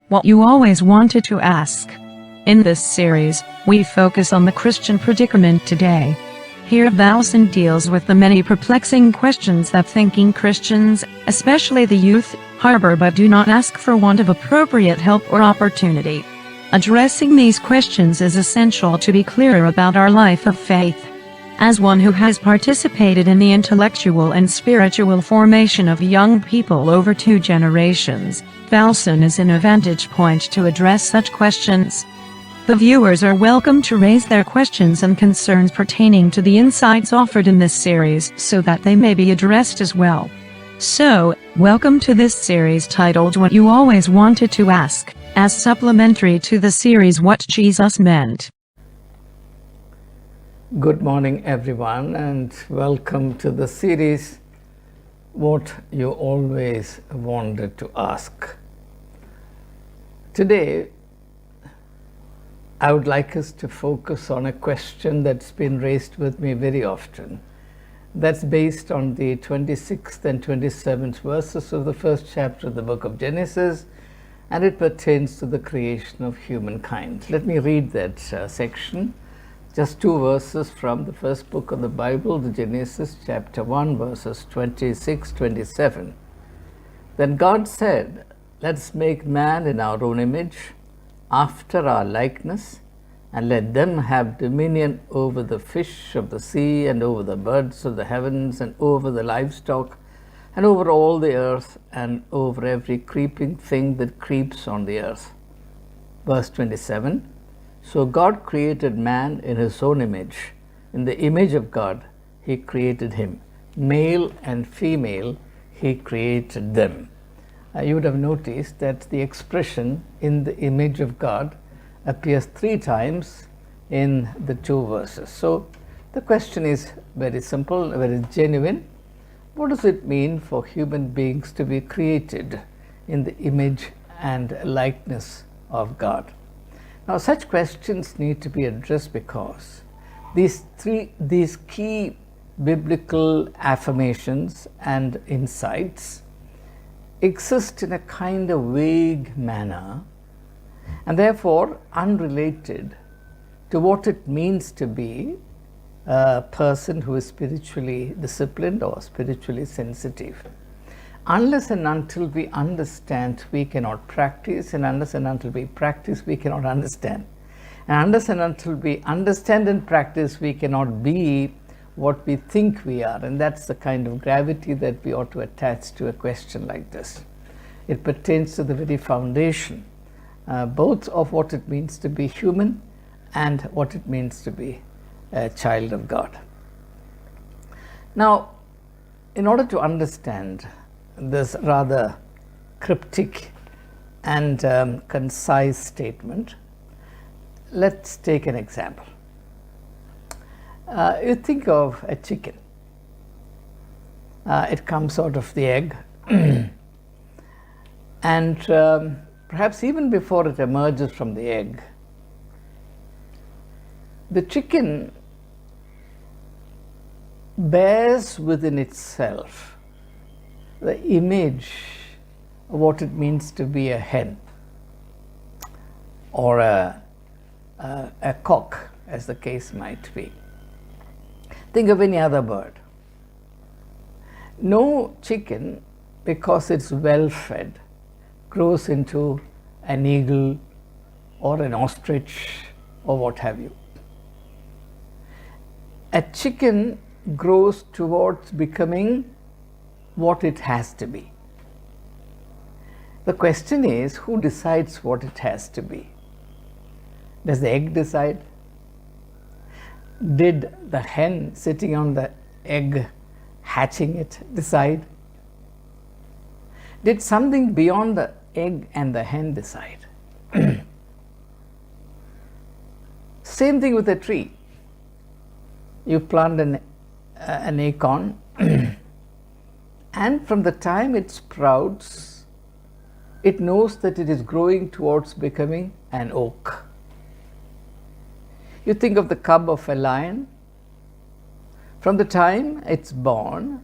What you always wanted to ask. In this series, we focus on the Christian predicament today. Here Valson deals with the many perplexing questions that thinking Christians, especially the youth, harbor but do not ask for want of appropriate help or opportunity. Addressing these questions is essential to be clearer about our life of faith. As one who has participated in the intellectual and spiritual formation of young people over 2 generations, Valson is in a vantage point to address such questions. The viewers are welcome to raise their questions and concerns pertaining to the insights offered in this series so that they may be addressed as well. So, welcome to this series titled What You Always Wanted to Ask, as supplementary to the series What Jesus Meant. Good morning everyone, and welcome to the series What You Always Wanted to Ask. Today I would like us to focus on a question that's been raised with me very often. That's based on the 26th and 27th verses of the first chapter of the book of Genesis, and it pertains to the creation of humankind. Let me read that section. Just 2 verses from the first book of the Bible, the Genesis chapter 1, verses 26-27. Then God said, "Let's make man in our own image, after our likeness, and let them have dominion over the fish of the sea, and over the birds of the heavens, and over the livestock, and over all the earth, and over every creeping thing that creeps on the earth." Verse 27. So God created man in his own image. In the image of God, he created him. Male and female, he created them. You would have noticed that the expression "in the image of God" appears 3 times in the 2 verses. So the question is very simple, very genuine. What does it mean for human beings to be created in the image and likeness of God? Now, such questions need to be addressed because these key biblical affirmations and insights exist in a kind of vague manner, and therefore unrelated to what it means to be a person who is spiritually disciplined or spiritually sensitive. Unless and until we understand, we cannot practice, and unless and until we practice, we cannot understand. And unless and until we understand and practice, we cannot be what we think we are. And that's the kind of gravity that we ought to attach to a question like this. It pertains to the very foundation, both of what it means to be human and what it means to be a child of God. Now, in order to understand this rather cryptic and concise statement, let's take an example. You think of a chicken. It comes out of the egg and perhaps even before it emerges from the egg, the chicken bears within itself the image of what it means to be a hen or a cock, as the case might be. Think of any other bird. No chicken, because it's well fed, grows into an eagle or an ostrich or what have you. A chicken grows towards becoming what it has to be. The question is, who decides what it has to be? Does the egg decide? Did the hen sitting on the egg hatching it decide? Did something beyond the egg and the hen decide? Same thing with a tree. You plant an acorn and from the time it sprouts, it knows that it is growing towards becoming an oak. You think of the cub of a lion. From the time it's born,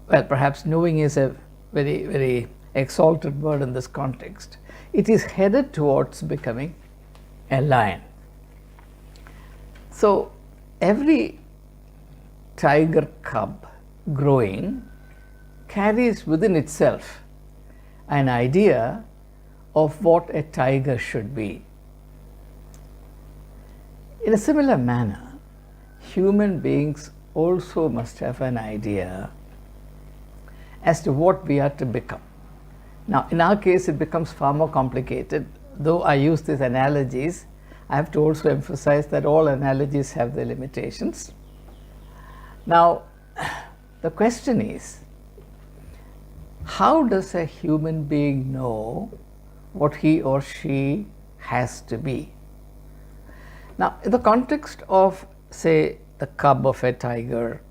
well, perhaps knowing is a very, very exalted word in this context. it is headed towards becoming a lion. So every tiger cub growing carries within itself an idea of what a tiger should be. In a similar manner, human beings also must have an idea as to what we are to become. Now, in our case, it becomes far more complicated. Though I use these analogies, I have to also emphasize that all analogies have their limitations. Now, the question is, how does a human being know what he or she has to be? Now, in the context of, say, the cub of a tiger,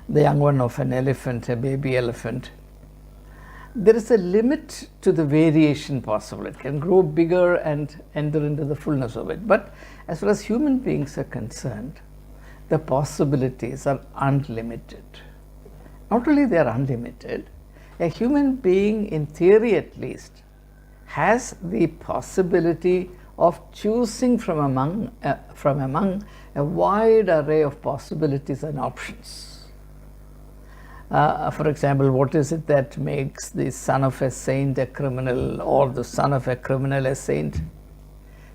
the young one of an elephant, a baby elephant, there is a limit to the variation possible. It can grow bigger and enter into the fullness of it. But as far as human beings are concerned, the possibilities are unlimited. Not only they are unlimited, a human being, in theory at least, has the possibility of choosing from among a wide array of possibilities and options. For example, what is it that makes the son of a saint a criminal, or the son of a criminal a saint?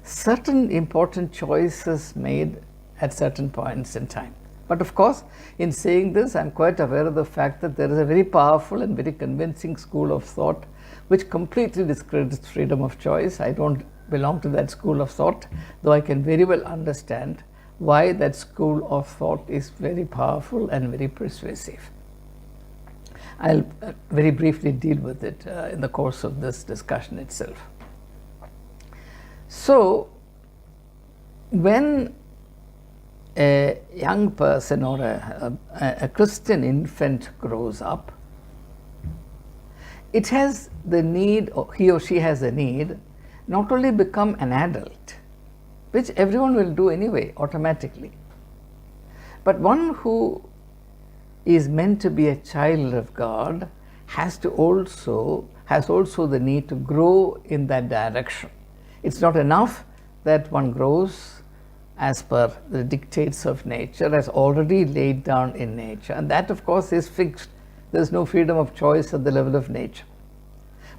Certain important choices made at certain points in time. But of course, in saying this, I'm quite aware of the fact that there is a very powerful and very convincing school of thought which completely discredits freedom of choice. I don't belong to that school of thought, though I can very well understand why that school of thought is very powerful and very persuasive. I'll very briefly deal with it in the course of this discussion itself. So, when a young person or a Christian infant grows up, it has the need, or he or she has the need, not only become an adult, which everyone will do anyway automatically, but one who is meant to be a child of God has also the need to grow in that direction. It's not enough that one grows as per the dictates of nature, as already laid down in nature, and that of course is fixed. There's no freedom of choice at the level of nature.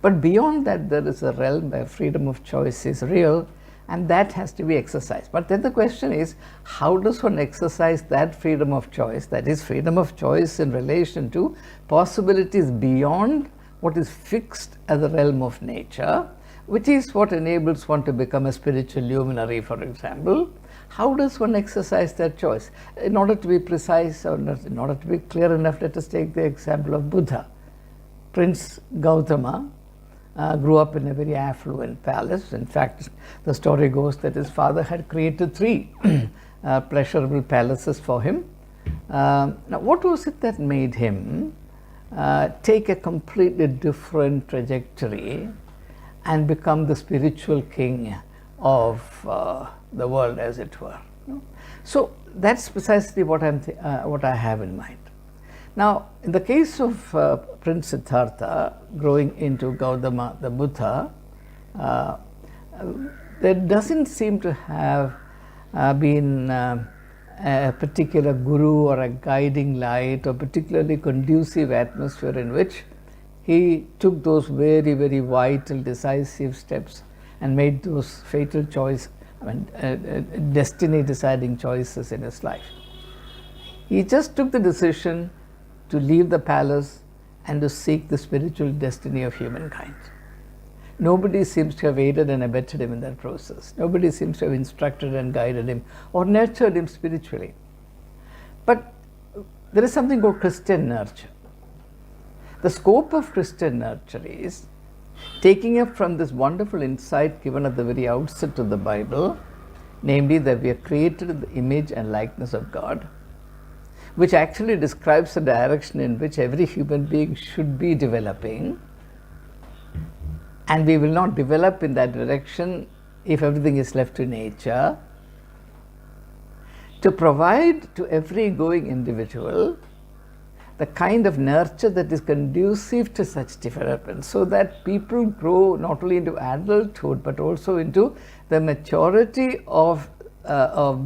But beyond that, there is a realm where freedom of choice is real, and that has to be exercised. But then the question is, how does one exercise that freedom of choice, that is freedom of choice in relation to possibilities beyond what is fixed as the realm of nature, which is what enables one to become a spiritual luminary, for example. How does one exercise that choice? In order to be precise, or in order to be clear enough, let us take the example of Buddha. Prince Gautama grew up in a very affluent palace. In fact, the story goes that his father had created 3 pleasurable palaces for him. Now, what was it that made him take a completely different trajectory and become the spiritual king of the world, as it were? So that's precisely what I have in mind. Now, in the case of Prince Siddhartha growing into Gautama the Buddha, there doesn't seem to have been a particular guru or a guiding light or particularly conducive atmosphere in which he took those very, very vital, decisive steps and made those fatal destiny deciding choices in his life. He just took the decision to leave the palace and to seek the spiritual destiny of humankind. Nobody seems to have aided and abetted him in that process. Nobody seems to have instructed and guided him or nurtured him spiritually. But there is something called Christian nurture. The scope of Christian nurture is taking up from this wonderful insight given at the very outset of the Bible, namely that we are created in the image and likeness of God, which actually describes the direction in which every human being should be developing. And we will not develop in that direction if everything is left to nature. To provide to every going individual the kind of nurture that is conducive to such development, so that people grow not only into adulthood but also into the maturity of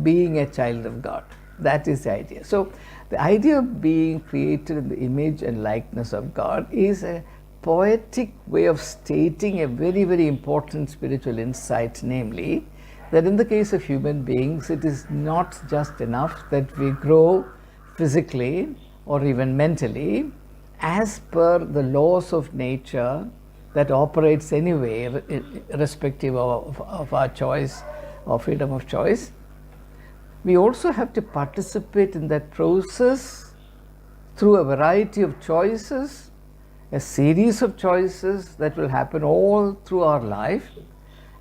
being a child of God. That is the idea. So the idea of being created in the image and likeness of God is a poetic way of stating a very, very important spiritual insight, namely that in the case of human beings, it is not just enough that we grow physically or even mentally as per the laws of nature that operates anyway, irrespective of our choice or freedom of choice. We also have to participate in that process through a variety of choices, a series of choices that will happen all through our life,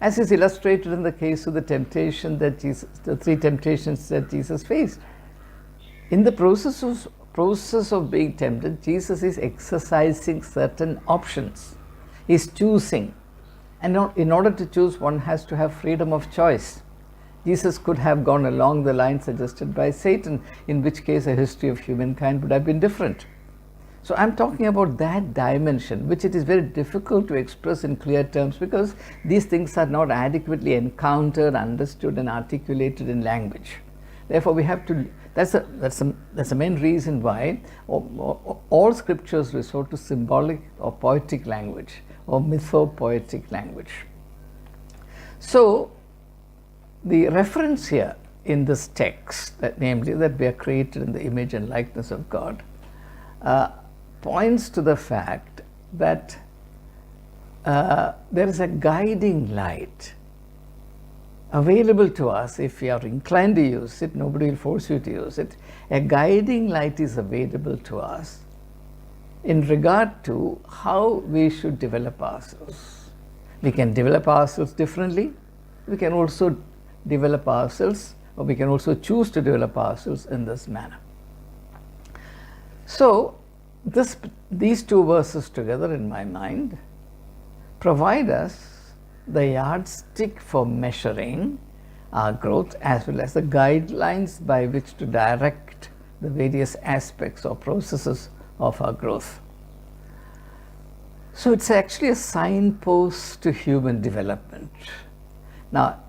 as is illustrated in the case of the temptation that the three temptations that Jesus faced. In the process of being tempted, Jesus is exercising certain options. He's choosing. And in order to choose, one has to have freedom of choice. Jesus could have gone along the line suggested by Satan, in which case a history of humankind would have been different. So I'm talking about that dimension, which it is very difficult to express in clear terms because these things are not adequately encountered, understood, and articulated in language. Therefore, we have to. That's the main reason why all scriptures resort to symbolic or poetic language or mythopoetic language. So, the reference here in this text, namely that we are created in the image and likeness of God, points to the fact that there is a guiding light available to us if we are inclined to use it. Nobody will force you to use it. A guiding light is available to us in regard to how we should develop ourselves. We can develop ourselves differently. We can also develop ourselves, or we can also choose to develop ourselves in this manner. So these two verses together in my mind provide us the yardstick for measuring our growth, as well as the guidelines by which to direct the various aspects or processes of our growth. So it's actually a signpost to human development. Now,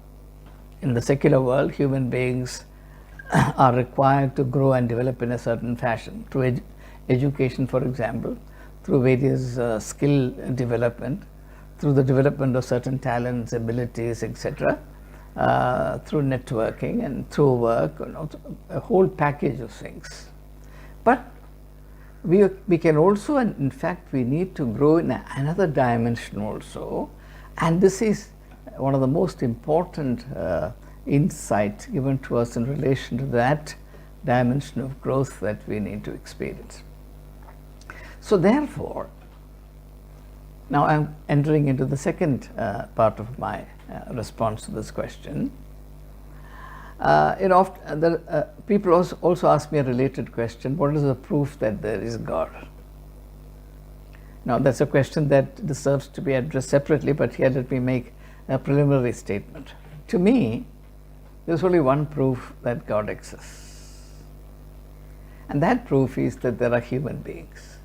in the secular world, human beings are required to grow and develop in a certain fashion through education, for example, through various skill development, through the development of certain talents, abilities, etc., through networking and through work, a whole package of things. But we can also, and in fact we need to grow in another dimension also, and this is one of the most important insights given to us in relation to that dimension of growth that we need to experience. So therefore, now I'm entering into the second part of my response to this question. People also ask me a related question: what is the proof that there is God? Now that's a question that deserves to be addressed separately, but here let me make a preliminary statement. To me, there's only one proof that God exists, and that proof is that there are human beings.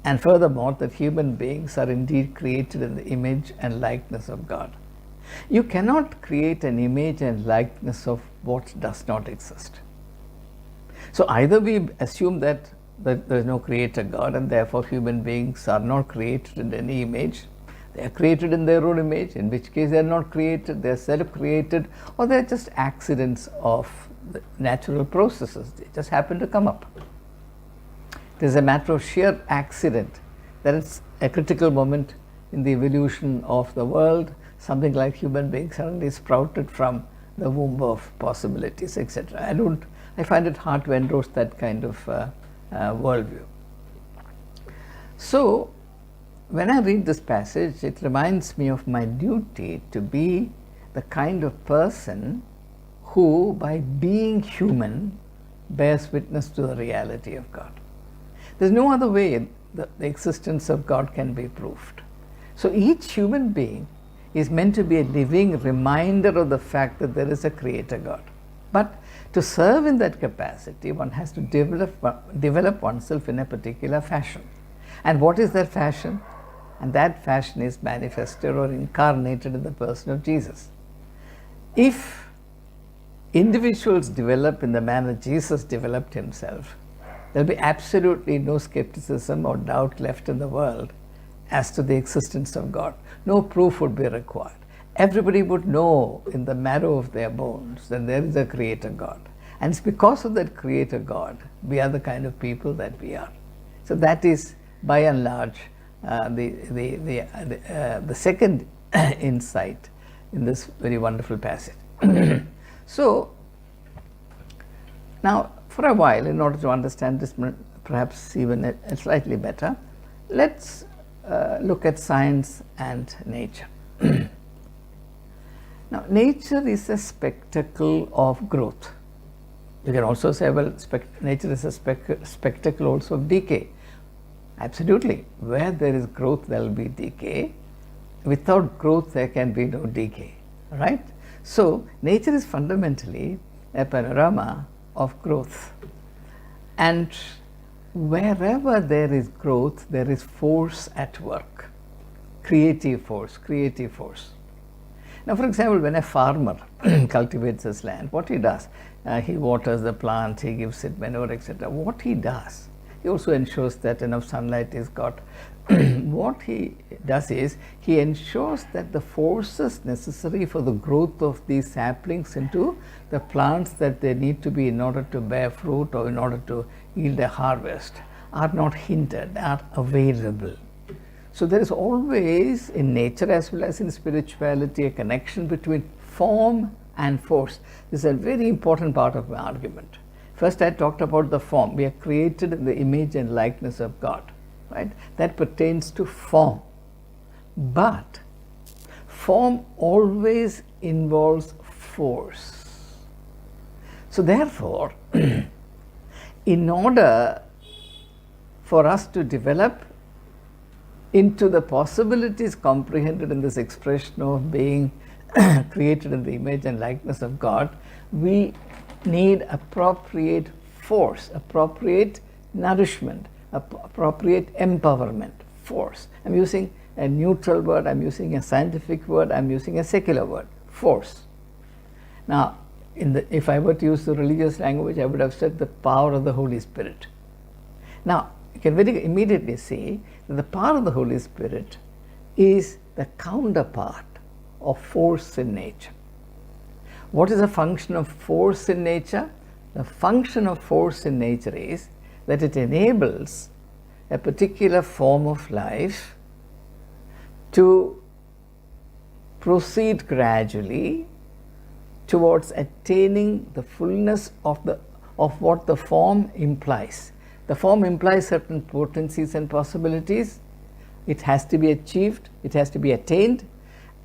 And furthermore, that human beings are indeed created in the image and likeness of God. You cannot create an image and likeness of what does not exist. So either we assume that there is no creator God, and therefore human beings are not created in any image. They are created in their own image, in which case they are not created, they are self-created, or they are just accidents of the natural processes. They just happen to come up. It is a matter of sheer accident that it's a critical moment in the evolution of the world. Something like human beings suddenly sprouted from the womb of possibilities, etc. I find it hard to endorse that kind of worldview. So, when I read this passage, it reminds me of my duty to be the kind of person who, by being human, bears witness to the reality of God. There's no other way the existence of God can be proved. So each human being is meant to be a living reminder of the fact that there is a creator God. But to serve in that capacity, one has to develop oneself in a particular fashion. And what is that fashion? And that fashion is manifested or incarnated in the person of Jesus. If individuals develop in the manner Jesus developed himself, there will be absolutely no skepticism or doubt left in the world as to the existence of God. No proof would be required. Everybody would know in the marrow of their bones that there is a Creator God. And it's because of that Creator God we are the kind of people that we are. So that is by and large the second insight in this very wonderful passage. So now for a while, in order to understand this perhaps even slightly better, let's look at science and nature. Now, nature is a spectacle of growth. You can also say, well, nature is a spectacle also of decay. Absolutely. Where there is growth, there will be decay. Without growth, there can be no decay. Right? So, nature is fundamentally a panorama of growth. And wherever there is growth, there is force at work. Creative force, creative force. Now, for example, when a farmer cultivates his land, what he does, he waters the plant, he gives it manure, etc. What he does, he also ensures that enough sunlight is got. What he does is, he ensures that the forces necessary for the growth of these saplings into the plants that they need to be in order to bear fruit or in order to yield a harvest are not hindered, are available. So there is always in nature as well as in spirituality a connection between form and force. This is a very important part of my argument. First I talked about the form. We are created in the image and likeness of God. Right? That pertains to form. But form always involves force. So therefore, in order for us to develop into the possibilities comprehended in this expression of being created in the image and likeness of God, we need appropriate force, appropriate nourishment, appropriate empowerment, force. I'm using a neutral word, I'm using a scientific word, I'm using a secular word, force. Now, if I were to use the religious language, I would have said the power of the Holy Spirit. Now, you can very immediately see that the power of the Holy Spirit is the counterpart of force in nature. What is the function of force in nature? The function of force in nature is that it enables a particular form of life to proceed gradually towards attaining the fullness of what the form implies. The form implies certain potencies and possibilities. It has to be achieved, it has to be attained,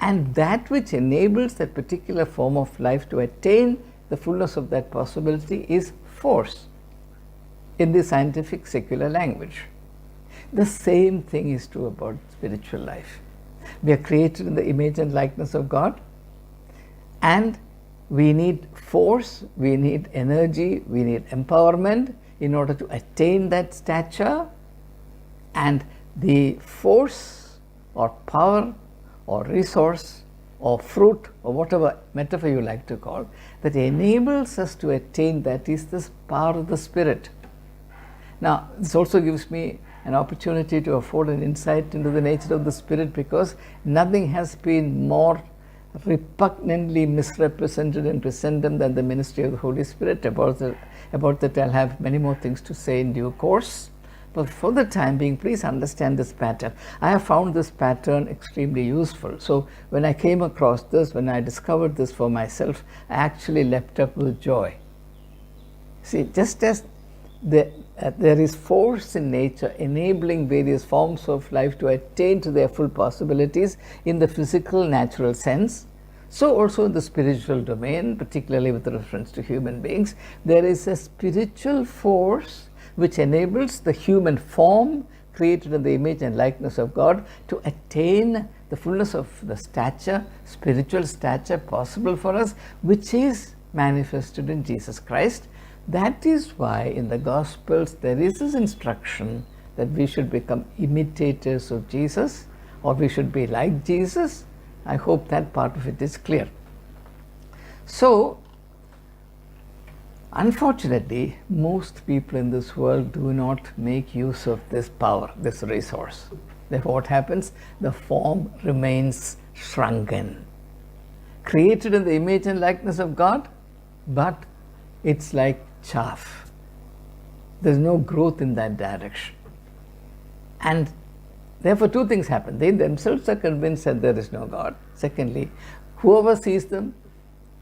and that which enables that particular form of life to attain the fullness of that possibility is force in the scientific secular language. The same thing is true about spiritual life. We are created in the image and likeness of God, and we need force, we need energy, we need empowerment in order to attain that stature, and the force or power or resource or fruit or whatever metaphor you like to call that enables us to attain that is this power of the Spirit. Now, this also gives me an opportunity to afford an insight into the nature of the Spirit, because nothing has been more repugnantly misrepresented and presented than the ministry of the Holy Spirit. About that I'll have many more things to say in due course. But for the time being, please understand this pattern. I have found this pattern extremely useful. So when I came across this, when I discovered this for myself, I actually leapt up with joy. See, just as there is force in nature enabling various forms of life to attain to their full possibilities in the physical, natural sense, so also in the spiritual domain, particularly with reference to human beings, there is a spiritual force which enables the human form created in the image and likeness of God to attain the fullness of the stature, spiritual stature possible for us, which is manifested in Jesus Christ. That is why in the Gospels there is this instruction that we should become imitators of Jesus, or we should be like Jesus. I hope that part of it is clear. So, unfortunately, most people in this world do not make use of this power, this resource. Therefore, what happens? The form remains shrunken. Created in the image and likeness of God, but it's like chaff. There's no growth in that direction. And therefore, two things happen. They themselves are convinced that there is no God. Secondly, whoever sees them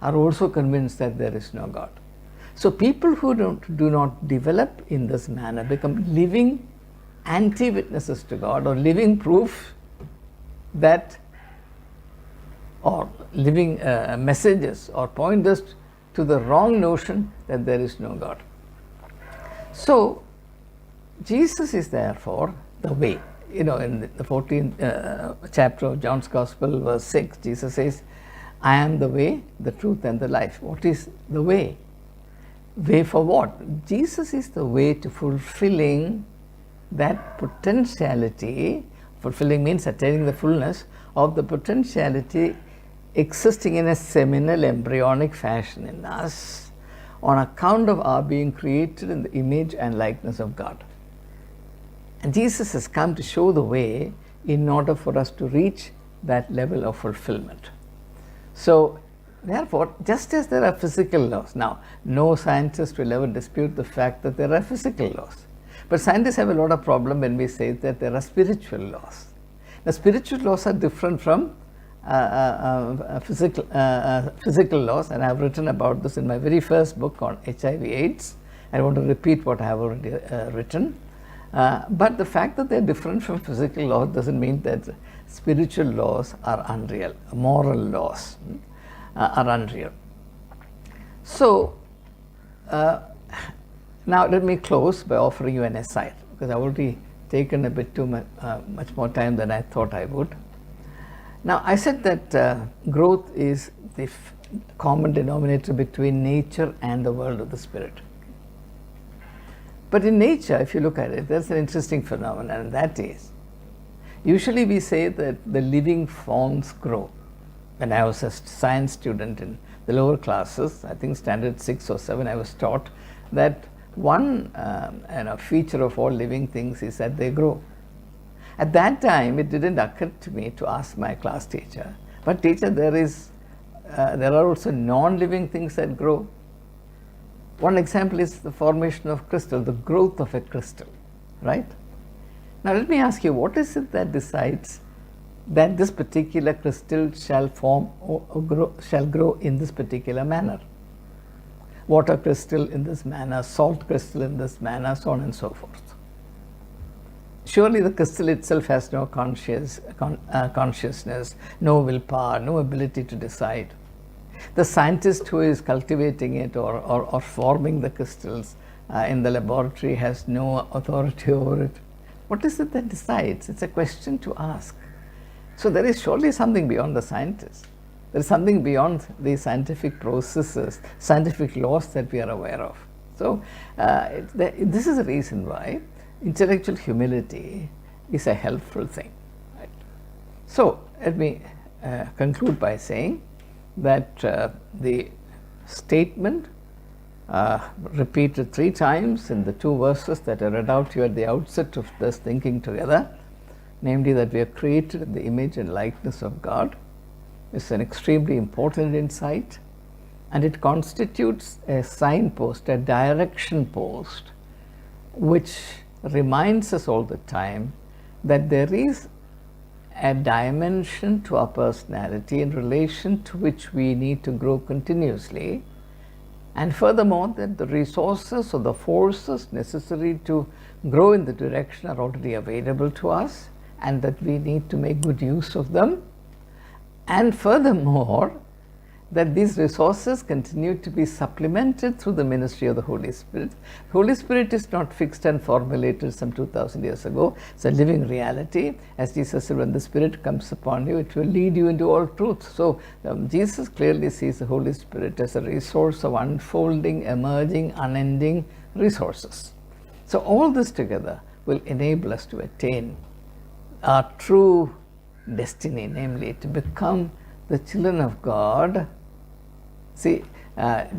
are also convinced that there is no God. So people who do not develop in this manner become living anti-witnesses to God, or living proof that, or living messages or pointers to the wrong notion that there is no God. So Jesus is therefore the way. You know, in the 14th chapter of John's Gospel, verse 6, Jesus says, I am the way, the truth and the life. What is the way? Way for what? Jesus is the way to fulfilling that potentiality. Fulfilling means attaining the fullness of the potentiality existing in a seminal embryonic fashion in us on account of our being created in the image and likeness of God. And Jesus has come to show the way in order for us to reach that level of fulfillment. So, therefore, just as there are physical laws, now no scientist will ever dispute the fact that there are physical laws. But scientists have a lot of problem when we say that there are spiritual laws. Now, spiritual laws are different from physical laws, and I have written about this in my very first book on HIV/AIDS. I want to repeat what I have already written. But the fact that they are different from physical laws doesn't mean that spiritual laws are unreal. Moral laws are unreal. So, now let me close by offering you an aside, because I've already taken a bit too much more time than I thought I would. Now, I said that growth is the common denominator between nature and the world of the spirit. But in nature, if you look at it, there's an interesting phenomenon, and that is, usually we say that the living forms grow. When I was a science student in the lower classes, I think standard 6 or 7, I was taught that one feature of all living things is that they grow. At that time, it didn't occur to me to ask my class teacher, but teacher, there are also non-living things that grow. One example is the formation of crystal, the growth of a crystal, right? Now let me ask you, what is it that decides that this particular crystal shall form or shall grow in this particular manner? Water crystal in this manner, salt crystal in this manner, so on and so forth. Surely the crystal itself has no consciousness, no willpower, no ability to decide. The scientist who is cultivating it or forming the crystals in the laboratory has no authority over it. What is it that decides? It's a question to ask. So there is surely something beyond the scientist. There is something beyond the scientific processes, scientific laws that we are aware of. So this is the reason why intellectual humility is a helpful thing. Right? So let me conclude by saying that the statement repeated 3 times in the 2 verses that I read out to you at the outset of this thinking together, namely that we are created in the image and likeness of God, is an extremely important insight, and it constitutes a signpost, a direction post, which reminds us all the time that there is a dimension to our personality in relation to which we need to grow continuously, and furthermore that the resources or the forces necessary to grow in the direction are already available to us, and that we need to make good use of them. And furthermore, that these resources continue to be supplemented through the ministry of the Holy Spirit. The Holy Spirit is not fixed and formulated some 2000 years ago. It's a living reality. As Jesus said, when the Spirit comes upon you, it will lead you into all truth. So Jesus clearly sees the Holy Spirit as a resource of unfolding, emerging, unending resources. So all this together will enable us to attain our true destiny, namely to become the children of God. See,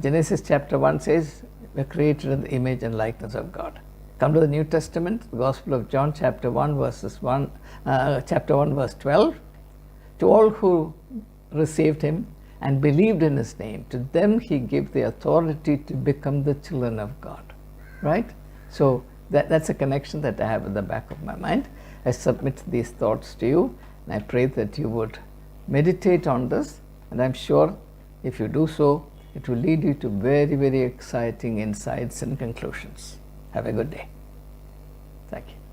Genesis chapter 1 says we're created in the image and likeness of God. Come to the New Testament, the Gospel of John chapter 1 verse 12. To all who received him and believed in his name, to them he gave the authority to become the children of God. Right? So that's a connection that I have in the back of my mind. I submit these thoughts to you, and I pray that you would meditate on this, and I'm sure if you do so, it will lead you to very, very exciting insights and conclusions. Have a good day. Thank you.